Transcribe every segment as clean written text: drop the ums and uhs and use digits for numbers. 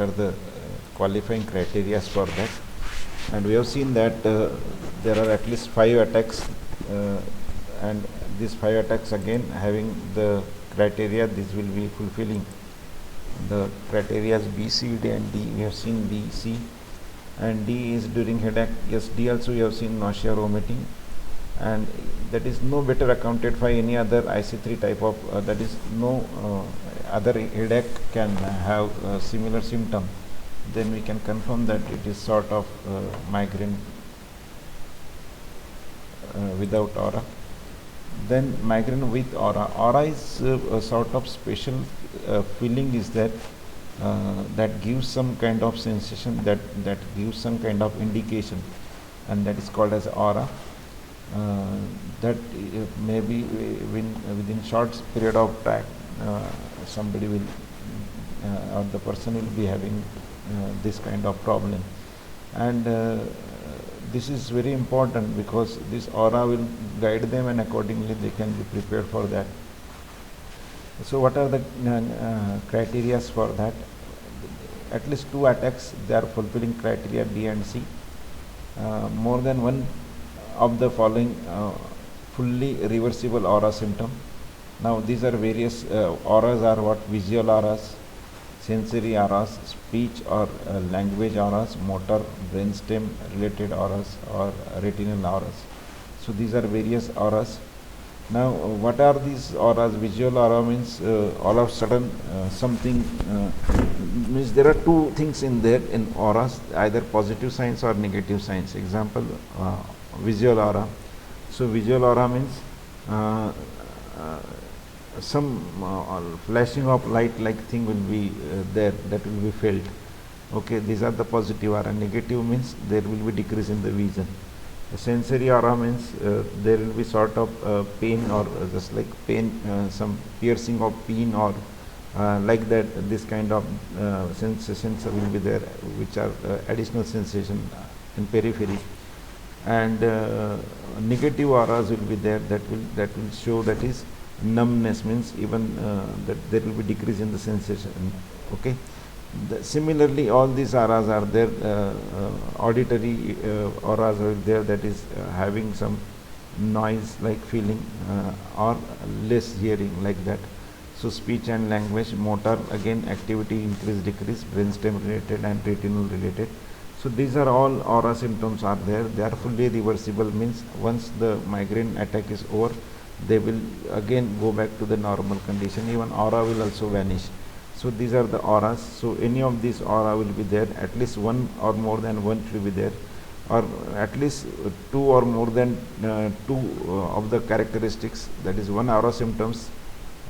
are the qualifying criteria for that. And we have seen that there are at least 5 attacks, and these 5 attacks again having the criteria, this will be fulfilling the criteria B, C, D and D. We have seen B, C, and D is during headache. Yes, D also we have seen nausea, vomiting, and that is no better accounted for any other IC3 type of, that is no other headache can have similar symptom. Then we can confirm that it is sort of migraine without aura. Then migraine with aura. Aura is a sort of special feeling is that that gives some kind of sensation, that gives some kind of indication, and that is called as aura. That maybe within short period of time somebody will or the person will be having this kind of problem, and this is very important because this aura will guide them and accordingly they can be prepared for that. So what are the criteria for that? At least 2 attacks, they are fulfilling criteria B and C. More than one of the following fully reversible aura symptom. Now these are various auras are what? Visual auras, sensory auras, speech or language auras, motor, brainstem related auras, or retinal auras. So these are various auras. Now what are these auras? Visual aura means all of a sudden something means there are 2 things in there in auras, either positive signs or negative signs. Example, visual aura. So visual aura means some flashing of light like thing will be there, that will be felt. Okay, these are the positive aura. Negative means there will be decrease in the vision. The sensory aura means there will be sort of pain, or just like pain, some piercing of pain, or like that. This kind of sensations will be there, which are additional sensation in periphery. And negative auras will be there, that will show, that is numbness, means even that there will be decrease in the sensation. Okay. Similarly, all these auras are there. Auditory auras are there, that is having some noise like feeling, or less hearing like that. So speech and language. Motor, again activity increase, decrease, brainstem related and retinal related. So these are all aura symptoms are there. They are fully reversible, means once the migraine attack is over, they will again go back to the normal condition. Even aura will also vanish. So these are the auras. So any of these aura will be there. At least 1 or more than 1 should be there, or at least 2 or more than 2 of the characteristics. That is 1 aura symptoms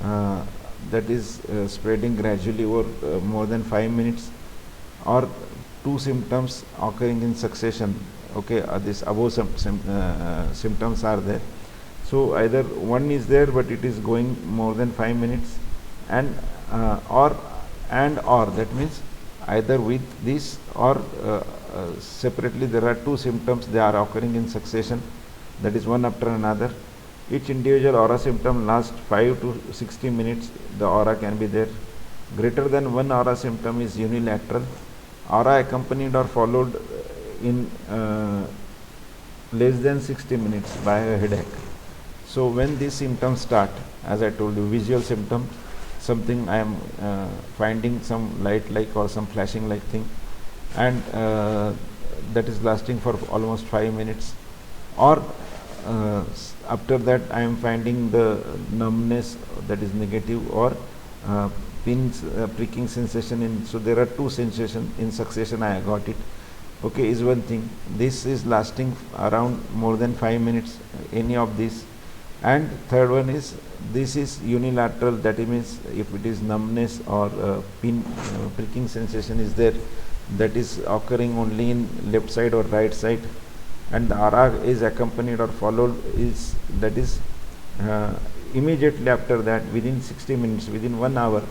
that is spreading gradually over more than 5 minutes, or 2 symptoms occurring in succession. Okay, this above symptoms are there. So either one is there but it is going more than 5 minutes, and or that means either with this or separately there are 2 symptoms, they are occurring in succession, that is one after another. Each individual aura symptom lasts 5 to 60 minutes. The aura can be there. Greater than 1 aura symptom is unilateral. Aura accompanied or followed in less than 60 minutes by a headache. So when these symptoms start, as I told you, visual symptom, something I am finding some light like or some flashing like thing, and that is lasting for almost 5 minutes, or after that I am finding the numbness, that is negative, or pins pricking sensation in. So there are 2 sensations in succession I got it. Okay, is one thing. This is lasting around more than 5 minutes, any of these. And third one is, this is unilateral, that means if it is numbness or pin pricking sensation is there, that is occurring only in left side or right side, and the aura is accompanied or followed is, that is immediately after that, within 60 minutes, within 1 hour,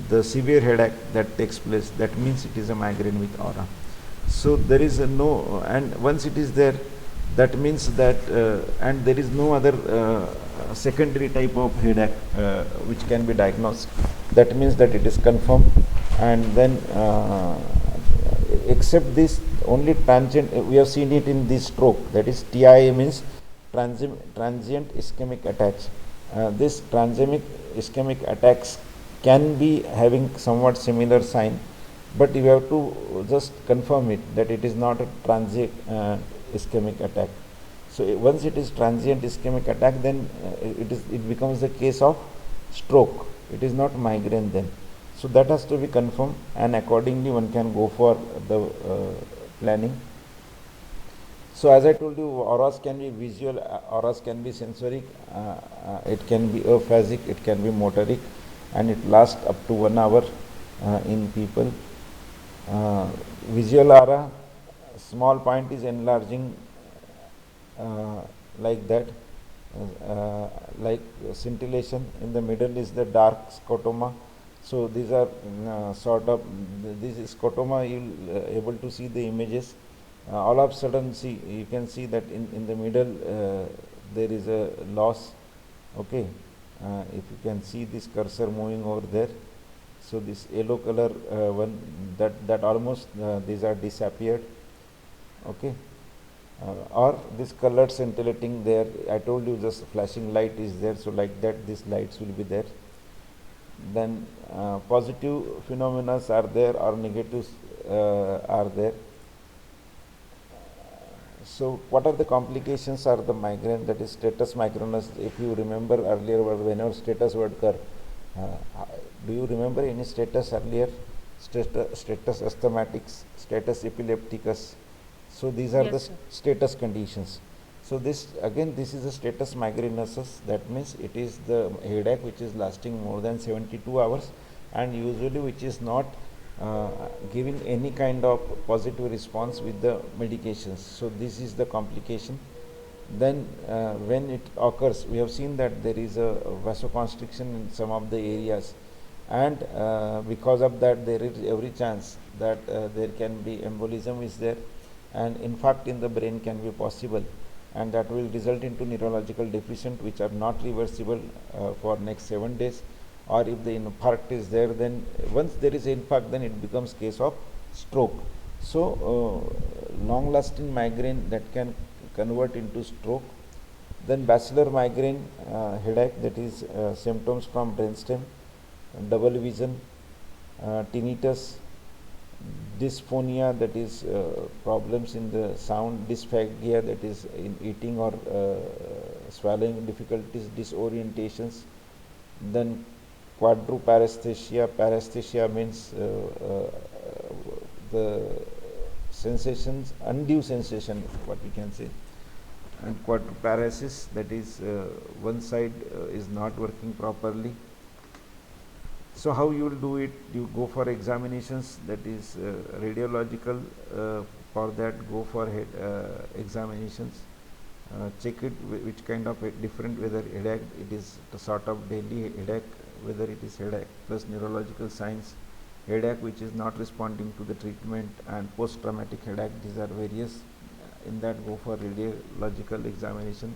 the severe headache that takes place, that means it is a migraine with aura. So there is no, and once it is there, that means that and there is no other secondary type of headache which can be diagnosed, that means that it is confirmed And then except this, only transient, we have seen it in this stroke, that is TIA means transient ischemic attacks. This transient ischemic attacks can be having somewhat similar sign, but you have to just confirm it that it is not a transient ischemic attack. So once it is transient ischemic attack, then it becomes the case of stroke. It is not migraine then. So that has to be confirmed, and accordingly one can go for the planning. So as I told you, auras can be visual, auras can be sensoric, it can be aphasic, it can be motoric, and it lasts up to 1 hour in people. Visual aura, small point is enlarging like that, like scintillation. In the middle is the dark scotoma. So these are sort of, this is scotoma, you will able to see the images. All of a sudden, see, you can see that in the middle there is a loss. Okay, if you can see this cursor moving over there, so this yellow color one, that almost these are disappeared. Okay, or this colored scintillating there, I told you just flashing light is there, so like that these lights will be there. Then positive phenomena are there or negatives are there. So what are the complications are the migraine, that is status migrainous. If you remember earlier, whenever status would occur, do you remember any status earlier? Status asthmatics, status epilepticus. So these are the status conditions. So this again, this is a status migrainosus. That means it is the headache which is lasting more than 72 hours, and usually which is not giving any kind of positive response with the medications. So this is the complication. Then when it occurs, we have seen that there is a vasoconstriction in some of the areas, and because of that there is every chance that there can be embolism is there, and infarct in the brain can be possible, and that will result into neurological deficient which are not reversible for next 7 days. Or if the infarct is there, then once there is infarct, then it becomes case of stroke. So long lasting migraine that can convert into stroke. Then bachelor migraine headache, that is symptoms from brainstem, double vision, tinnitus, dysphonia, that is problems in the sound, dysphagia, that is in eating or swallowing difficulties, disorientations. Then quadruparesthesia, paresthesia means the sensations, undue sensation, what we can say, and quadruparesis, that is one side is not working properly. So how you will do it? You go for examinations, that is radiological. For that, go for head examinations. Check it which kind of different, whether headache it is the sort of daily headache, whether it is headache plus neurological signs, headache which is not responding to the treatment, and post traumatic headache. These are various. In that, go for radiological examination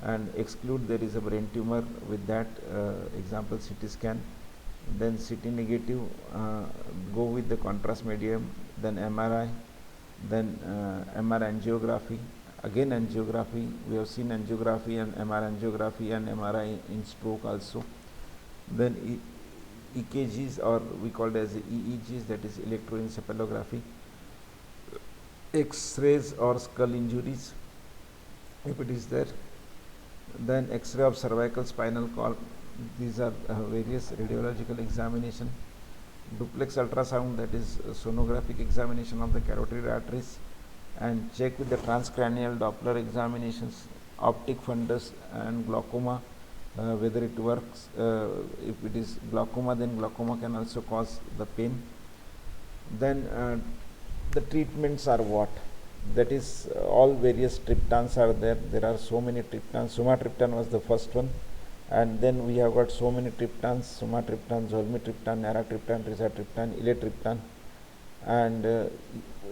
and exclude there is a brain tumor. With that, example CT scan. Then CT negative, go with the contrast medium. Then MRI, then MR angiography. Again angiography, we have seen angiography and MR angiography and MRI in stroke also. Then EKGs, or we call it as EEGs, that is electroencephalography. X-rays or skull injuries, if it is there. Then X-ray of cervical spinal cord. These are various radiological examination. Duplex ultrasound, that is sonographic examination of the carotid arteries, and check with the transcranial Doppler examinations. Optic fundus and glaucoma, whether it works. If it is glaucoma, then glaucoma can also cause the pain. Then the treatments are what? That is all various triptans are there. There are so many triptans. Sumatriptan was the first one, and then we have got so many triptans: sumatriptan, zolmitriptan, naratriptan, rizatriptan, elatriptan. And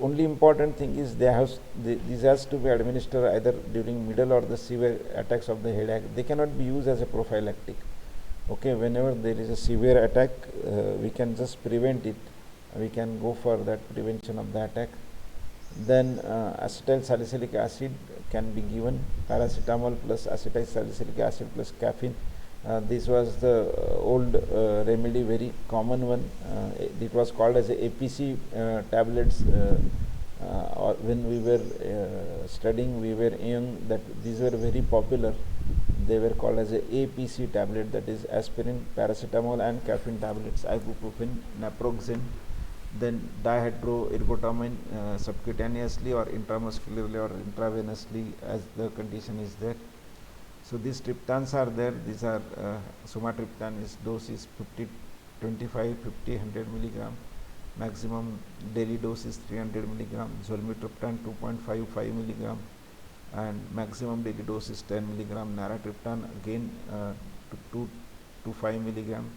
only important thing is these has to be administered either during middle or the severe attacks of the headache. They cannot be used as a prophylactic. Okay, whenever there is a severe attack, we can just prevent it. We can go for that prevention of the attack. Then acetyl salicylic acid can be given, paracetamol plus acetyl salicylic acid plus caffeine. This was the old remedy, very common one. It was called as a APC tablets. Or when we were studying, we were young, that these were very popular. They were called as a APC tablet, that is aspirin, paracetamol and caffeine tablets, ibuprofen, naproxen. Then dihydroergotamine subcutaneously or intramuscularly or intravenously as the condition is there. So these triptans are there. These are sumatriptan is dose is 50, 25, 50, 100 milligram. Maximum daily dose is 300 milligram. Zolmitriptan 2.55 milligram, and maximum daily dose is 10 milligram. Naratriptan again 2 to 5 milligram,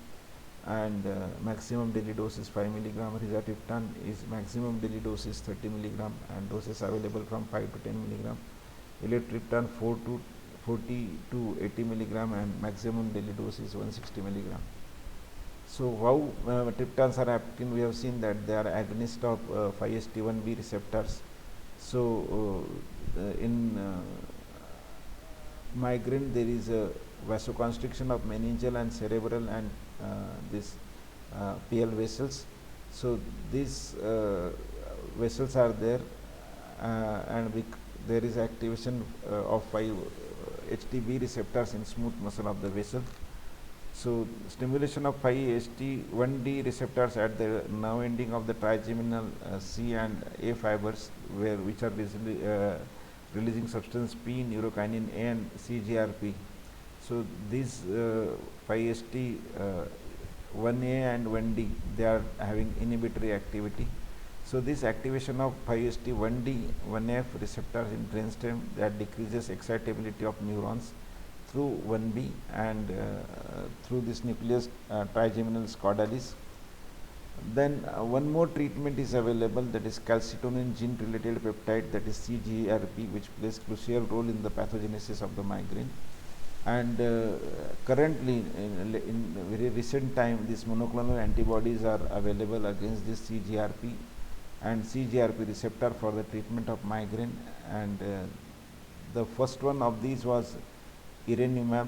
and maximum daily dose is 5 milligram. Rizatriptan is maximum daily dose is 30 milligram, and doses available from 5 to 10 milligram. Elatriptan 40 to 80 milligram, and maximum daily dose is 160 milligram. So how triptans are acting? We have seen that they are agonist of 5-HT1B receptors. So in migraine, there is a vasoconstriction of meningeal and cerebral and this PL vessels. So these vessels are there, and there is activation of 5-HTB receptors in smooth muscle of the vessel. So stimulation of 5-HT1D receptors at the nerve ending of the trigeminal C and A fibers, which are releasing substance P, neurokinin A, and CGRP. So these 5-HT1A and 1D, they are having inhibitory activity. So this activation of 5-HT1D, 1F receptors in brainstem, that decreases excitability of neurons through 1B and through this nucleus trigeminal scordalis. Then one more treatment is available, that is calcitonin gene related peptide, that is CGRP, which plays crucial role in the pathogenesis of the migraine. And currently in very recent time, these monoclonal antibodies are available against this CGRP and CGRP receptor for the treatment of migraine. And the first one of these was irenumab.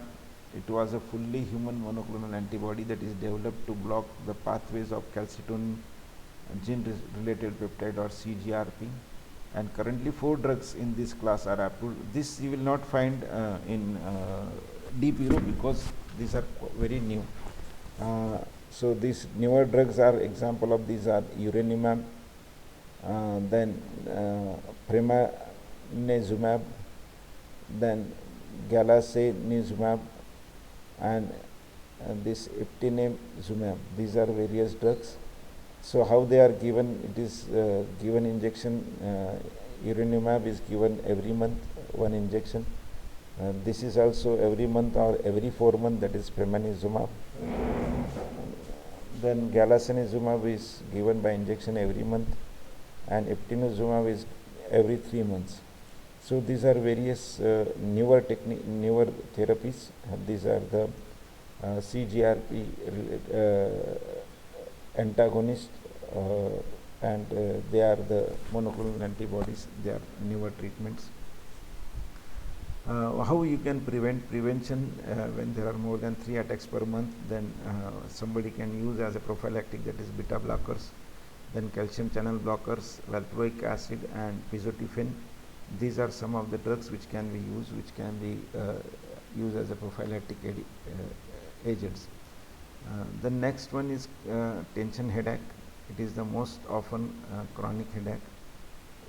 It was a fully human monoclonal antibody that is developed to block the pathways of calcitonin gene related peptide or CGRP, and currently 4 drugs in this class are approved. This you will not find in deep Europe because these are very new. So these newer drugs are example of these are irenumab, then premanezumab, then galasenizumab, and this eptinezumab. These are various drugs. So how they are given? It is given injection. Irenumab is given every month, 1 injection. This is also every month or every 4 months, that is premanezumab. Then galasenizumab is given by injection every month, and eptinezumab is every 3 months. So these are various newer therapies. These are the CGRP antagonist, and they are the monoclonal antibodies. They are newer treatments. How you can prevention when there are more than 3 attacks per month? Then somebody can use as a prophylactic, that is beta blockers, then calcium channel blockers, valproic acid, and pizotifen. These are some of the drugs which can be used as a prophylactic agents. The next one is tension headache. It is the most often chronic headache.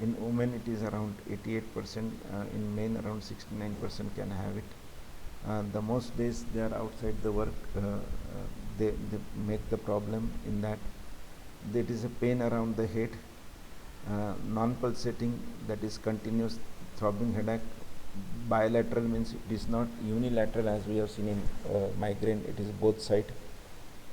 In women it is around 88%, in men around 69% can have it. The most days they are outside the work, they make the problem in that. There is a pain around the head, non-pulsating, that is continuous throbbing headache. Bilateral means it is not unilateral as we have seen in migraine, it is both side.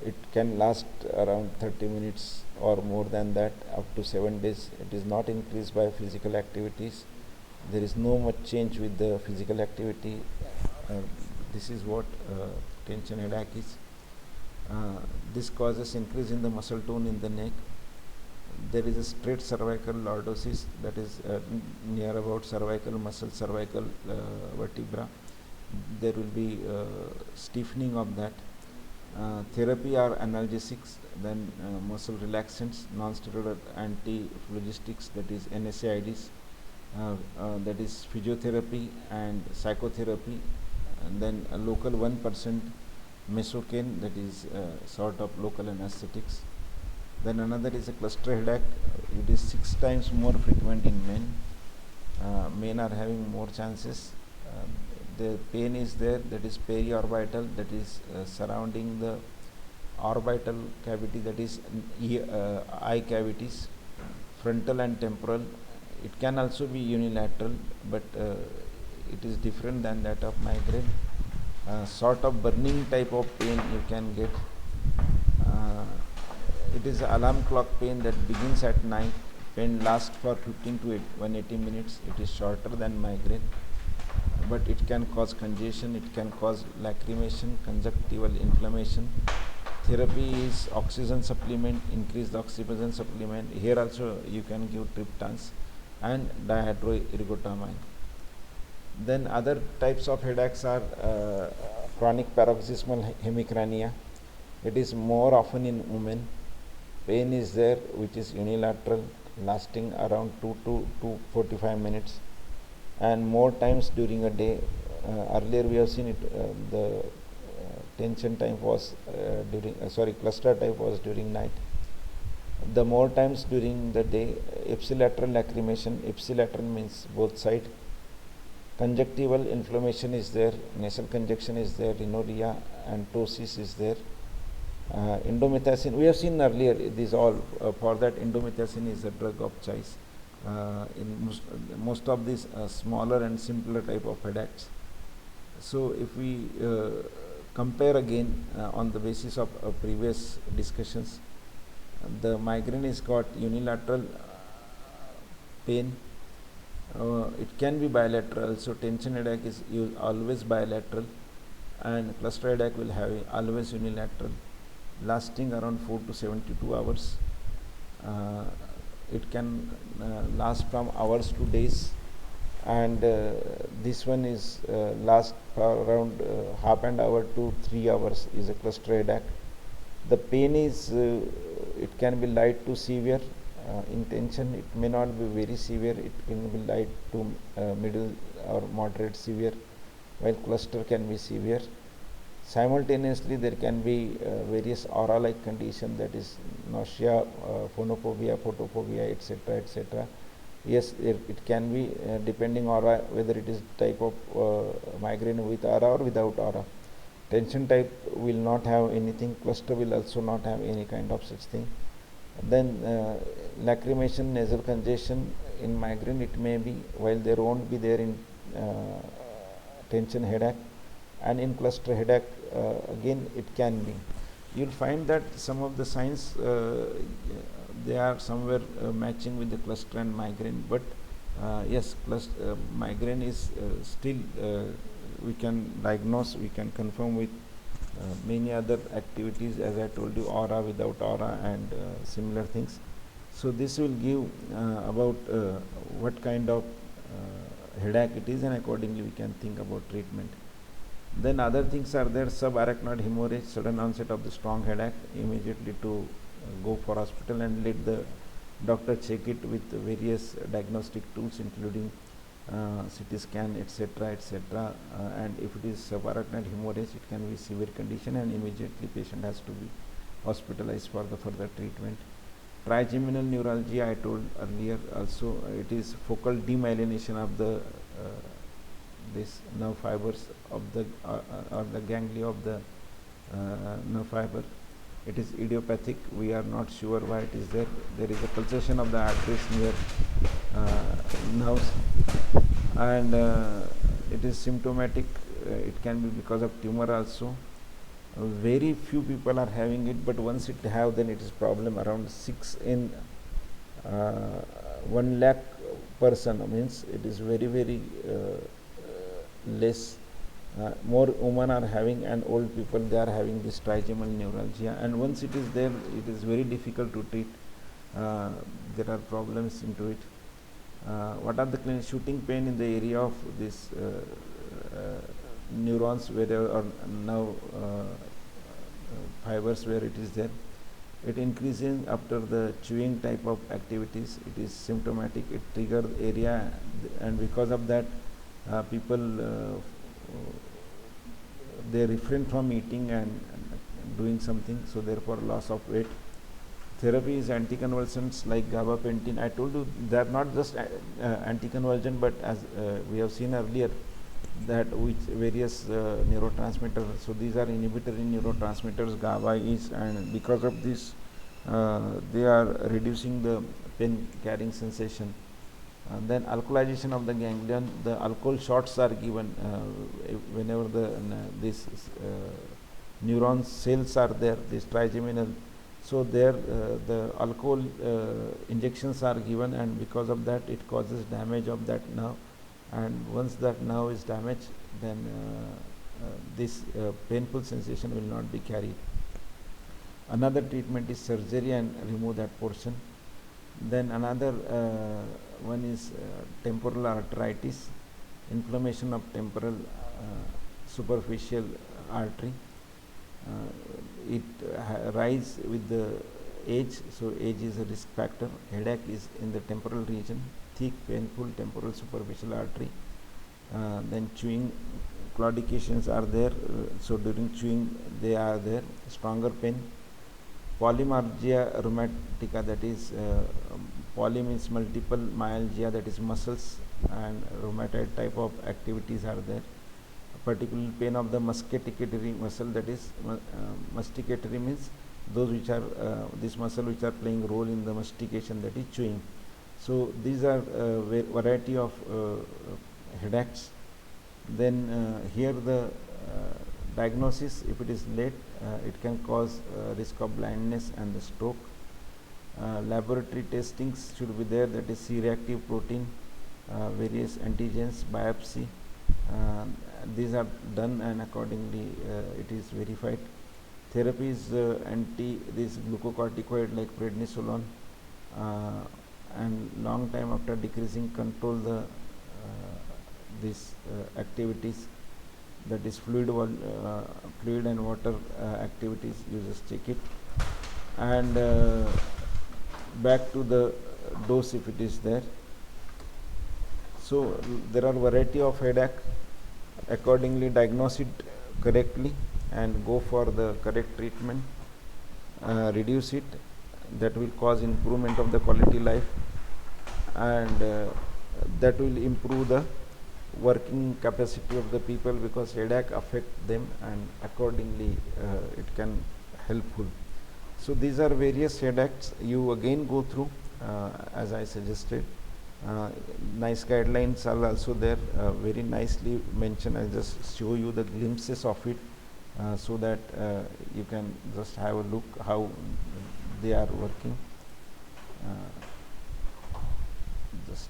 It can last around 30 minutes or more than that, up to 7 days. It is not increased by physical activities. There is no much change with the physical activity. This is what tension headache is. This causes increase in the muscle tone in the neck. There is a straight cervical lordosis, that is near about cervical muscle, cervical vertebra. There will be stiffening of that. Therapy are analgesics, then muscle relaxants, non-steroidal anti-phlogistics, that is NSAIDs, that is physiotherapy and psychotherapy, and then a local 1% mesocaine, that is sort of local anesthetics. Then another is a cluster headache. It is 6 times more frequent in men. Men are having more chances. The pain is there, that is periorbital, that is surrounding the orbital cavity, that is eye cavities, frontal and temporal. It can also be unilateral, but it is different than that of migraine. Sort of burning type of pain you can get. It is alarm clock pain that begins at night. Pain lasts for 15 to 180 minutes. It is shorter than migraine, but it can cause congestion, it can cause lacrimation, conjunctival inflammation. Therapy is oxygen supplement, increase the oxygen supplement. Here also you can give triptans and dihydroergotamine. Then other types of headaches are chronic paroxysmal hemicrania. It is more often in women. Pain is there, which is unilateral, lasting around 2 to 45 minutes, and more times during a day. Earlier we have seen it, the tension time was cluster type was during night. The more times during the day. Ipsilateral lacrimation, ipsilateral means both side. Conjunctival inflammation is there, nasal congestion is there, rhinorrhea and ptosis is there. Indomethacin, we have seen earlier, these all for that indomethacin is a drug of choice in most of these smaller and simpler type of headaches. So if we compare again on the basis of previous discussions, the migraine is got unilateral pain. It can be bilateral, so tension headache is always bilateral, and cluster headache will have always unilateral, lasting around 4 to 72 hours. It can last from hours to days, and this one is last for around half an hour to 3 hours is a cluster headache. The pain is it can be light to severe. In tension it may not be very severe, it can be light to middle or moderate severe, while cluster can be severe. Simultaneously there can be various aura like condition, that is nausea, phonophobia, photophobia, etc., etc. Yes, it can be depending aura, whether it is type of migraine with aura or without aura. Tension type will not have anything, cluster will also not have any kind of such thing. Then lacrimation, nasal congestion in migraine it may be, while there won't be there in tension headache, and in cluster headache again it can be. You'll find that some of the signs they are somewhere matching with the cluster and migraine, but yes, migraine is still we can diagnose, we can confirm with many other activities, as I told you, aura, without aura, and similar things. So this will give about what kind of headache it is, and accordingly we can think about treatment. Then other things are there: subarachnoid hemorrhage, sudden onset of the strong headache, immediately to go for hospital and let the doctor check it with various diagnostic tools, including CT scan, etc., etc. And if it is subarachnoid hemorrhage, it can be severe condition, and immediately patient has to be hospitalized for the further treatment. Trigeminal neuralgia, I told earlier also, it is focal demyelination of the this nerve fibers of the or the ganglia of the nerve fiber. It is idiopathic, we are not sure why it is there. There is a pulsation of the arteries near nerves, and it is symptomatic. It can be because of tumor also. Very few people are having it, but once it have, then it is problem. Around 6 in 1 lakh person, means it is very less. More women are having, and old people, they are having this trigeminal neuralgia, and once it is there, it is very difficult to treat. uh, there are problems into it. What are the shooting pain in the area of this neurons, where or now fibers where it is there, it increases after the chewing type of activities. It is symptomatic, it trigger area, and because of that, people they refrain from eating and doing something, so therefore loss of weight. Therapy is anticonvulsants like gabapentin. I told you they are not just anticonvulsant, but as we have seen earlier, that which various neurotransmitters. So these are inhibitory neurotransmitters. GABA is, and because of this, they are reducing the pain carrying sensation. Then alcoholization of the ganglion. The alcohol shots are given whenever these neuron cells are there. This trigeminal. So there the alcohol injections are given, and because of that, it causes damage of that nerve. And once that nerve is damaged, then this painful sensation will not be carried. Another treatment is surgery and remove that portion. Then another one is temporal arteritis, inflammation of temporal superficial artery. It rise with the age, so age is a risk factor. Headache is in the temporal region, thick painful temporal superficial artery. Then chewing claudications are there, so during chewing they are there. Stronger pain. Polymargia rheumatica, that is poly means multiple, myalgia, that is muscles, and rheumatoid type of activities are there. Particular pain of the masticatory muscle, that is masticatory means those which are this muscle which are playing role in the mastication, that is chewing. So these are variety of headaches. Then here the diagnosis, if it is late, it can cause risk of blindness and the stroke. Laboratory testings should be there, that is C-reactive protein, various antigens, biopsy. These are done, and accordingly it is verified. Therapy is anti this glucocorticoid like prednisolone, and long time after decreasing, control the these activities, that is fluid and water activities. You just check it, and back to the dose if it is there. So there are variety of headache. Accordingly diagnose it correctly and go for the correct treatment. Reduce it, that will cause improvement of the quality life, and that will improve the working capacity of the people, because headache affect them, and accordingly it can helpful. So these are various headaches. You again go through as I suggested. Nice guidelines are also there, very nicely mentioned. I just show you the glimpses of it, so that you can just have a look how they are working. Just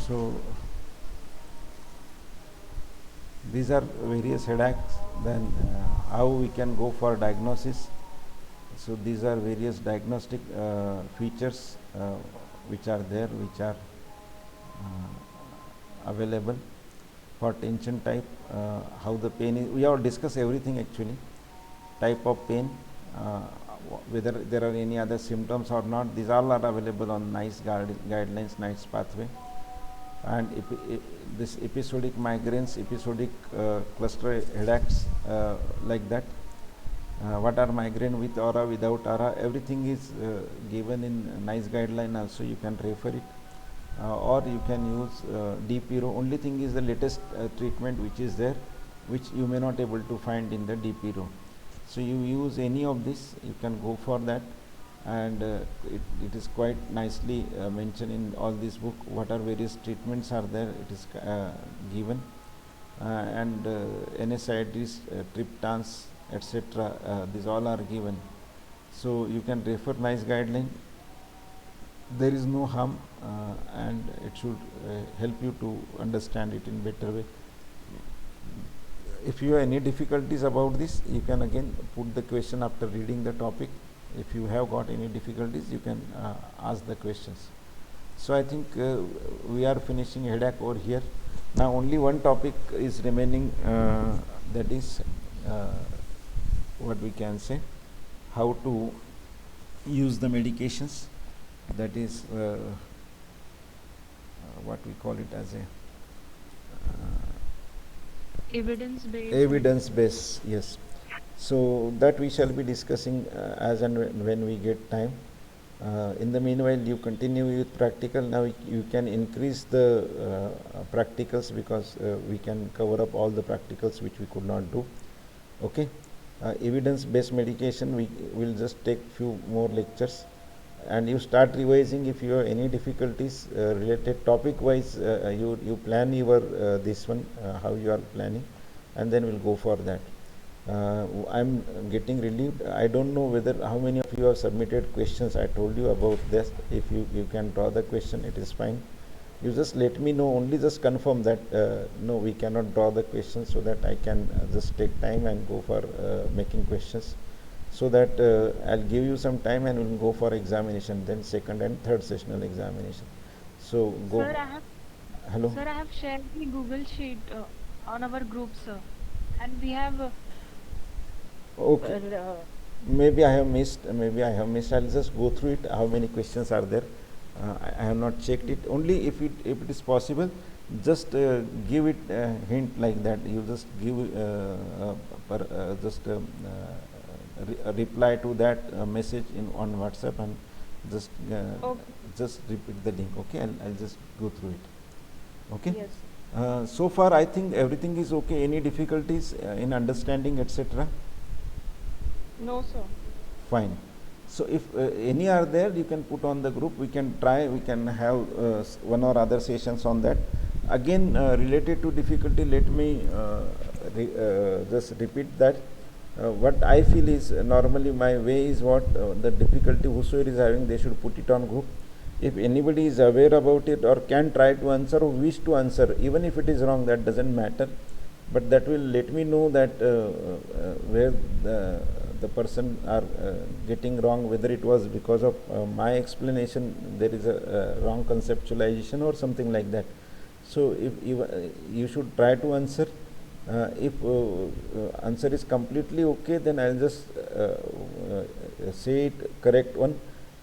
so these are various headaches. Then how we can go for diagnosis. So these are various diagnostic features which are there, which are available for tension type. How the pain is, we have discussed everything actually. Type of pain, whether there are any other symptoms or not, these all are available on NICE guidelines, NICE pathway. and this episodic migraines, episodic cluster headaches, like that. What are migraine with aura, without aura, everything is given in nice guideline also. You can refer it, or you can use DPRO. Only thing is the latest treatment which is there, which you may not able to find in the DPRO. So you use any of this, you can go for that, and it is quite nicely mentioned in all this book. What are various treatments are there, it is given, and NSAIDs, triptans, etc. These all are given. So you can refer nice guideline. There is no harm, and it should help you to understand it in better way. If you have any difficulties about this, you can again put the question after reading the topic. If you have got any difficulties, you can ask the questions. So I think we are finishing headache over here. Now only one topic is remaining, that is what we can say, how to use the medications. That is what we call it as a evidence based, yes. So that we shall be discussing as and when we get time. In the meanwhile, you continue with practical. Now you can increase the practicals, because we can cover up all the practicals which we could not do. Okay. Evidence based medication, we will just take few more lectures, and you start revising. If you have any difficulties related topic wise, you plan your this one, how you are planning, and then we'll go for that. I'm getting relieved. I don't know whether how many of you have submitted questions. I told you about this. If you can draw the question, it is fine. You just let me know, only just confirm that no, we cannot draw the questions, so that I can just take time and go for making questions, so that I'll give you some time and we'll go for examination, then second and third sessional examination. So go. Sir, Hello. I have shared the Google sheet on our group, sir, and we have Okay. Maybe I have missed. I'll just go through it. How many questions are there? I have not checked it. Only if it is possible, just give it a hint like that. You just give just a reply to that message on WhatsApp, and just okay. just repeat the link. Okay, I'll just go through it. Okay. Yes. So far, I think everything is okay. Any difficulties in understanding, etc.? No, sir. Fine. So if any are there, you can put on the group. We can try. We can have one or other sessions on that. Again, related to difficulty, let me just repeat that. What I feel is, normally my way is what the difficulty whosoever is having, they should put it on group. If anybody is aware about it or can try to answer or wish to answer, even if it is wrong, that doesn't matter. But that will let me know that where the person are getting wrong, whether it was because of my explanation, there is a wrong conceptualization or something like that. So if you should try to answer. If answer is completely okay, then I'll just say it correct one.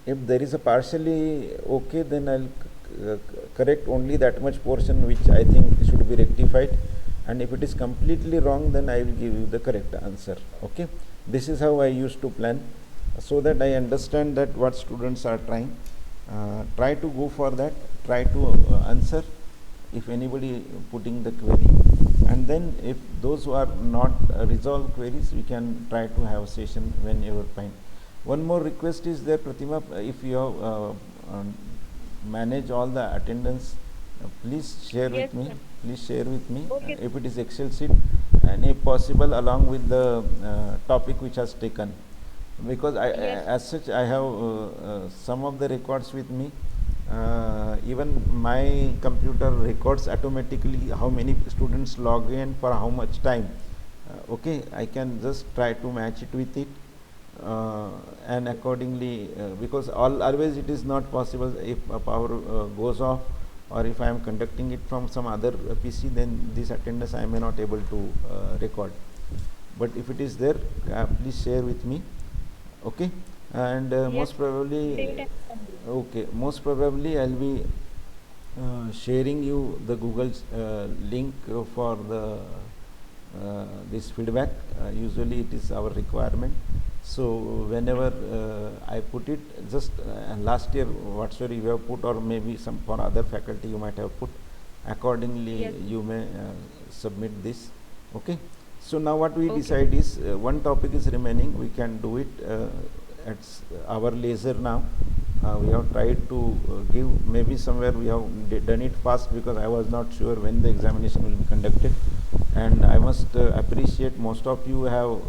If there is a partially okay, then I'll correct only that much portion which I think should be rectified, and if it is completely wrong, then I will give you the correct answer. Okay, this is how I used to plan, so that I understand that what students are trying. Try to go for that. Try to answer if anybody putting the query, and then if those who are not resolved queries, we can try to have a session whenever fine. One more request is there, Pratima, if you manage all the attendance, please share Yes, with me. sir. Please share with me, Okay. if it is Excel sheet, and if possible along with the topic which has taken, because Yes. as such I have some of the records with me. Even my computer records automatically how many students log in for how much time. Okay, I can just try to match it with it, and accordingly, because always it is not possible. If a power goes off, or if I am conducting it from some other PC, then this attendance I may not able to record. But if it is there, please share with me. Okay, and Yes. most probably, Date and time. okay, most probably I'll be sharing you the Google's link for the this feedback. Usually it is our requirement. So whenever I put it, just last year whatsoever you have put, or maybe some for other faculty you might have put, accordingly Yes. you may submit this. Okay. So now what we Okay. decide is one topic is remaining. We can do it at our leisure now. We have tried to give, maybe somewhere we have done it fast because I was not sure when the examination will be conducted, and I must appreciate most of you have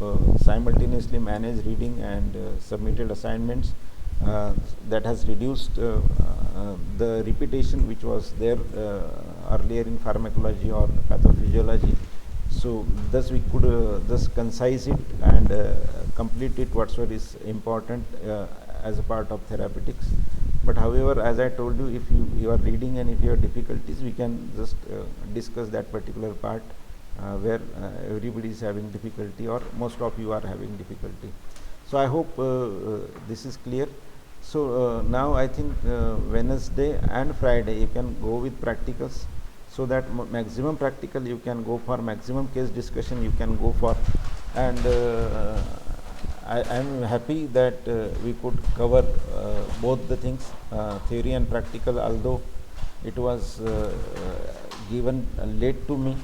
simultaneously managed reading and submitted assignments. That has reduced the repetition which was there earlier in pharmacology or pathophysiology. So thus we could just concise it and complete it whatsoever is important as a part of therapeutics. But however, as I told you, if you are reading and if you have difficulties, we can just discuss that particular part where everybody is having difficulty, or most of you are having difficulty. So I hope this is clear. So now I think Wednesday and Friday you can go with practicals, so that maximum practical you can go for, maximum case discussion you can go for, and I am happy that we could cover both the things, theory and practical, although it was given late to me,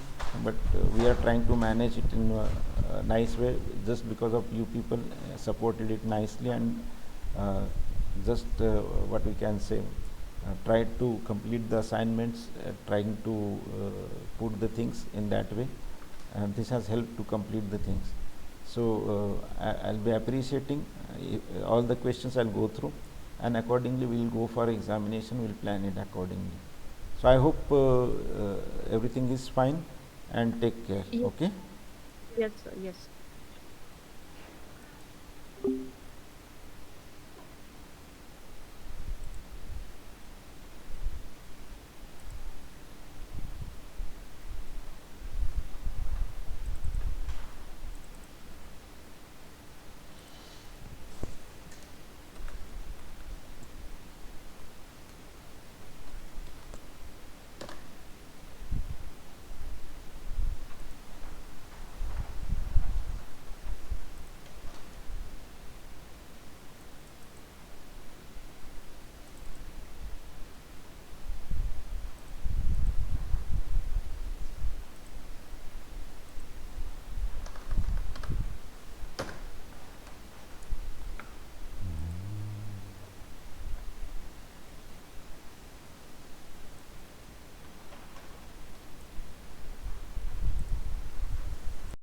but we are trying to manage it in a nice way, just because of you people supported it nicely, and uh, just what we can say, tried to complete the assignments, trying to put the things in that way, and this has helped to complete the things. So I'll be appreciating all the questions I'll go through, and accordingly we'll go for examination, we'll plan it accordingly. So I hope everything is fine, and take care. Yes. Okay. Yes, sir. Yes.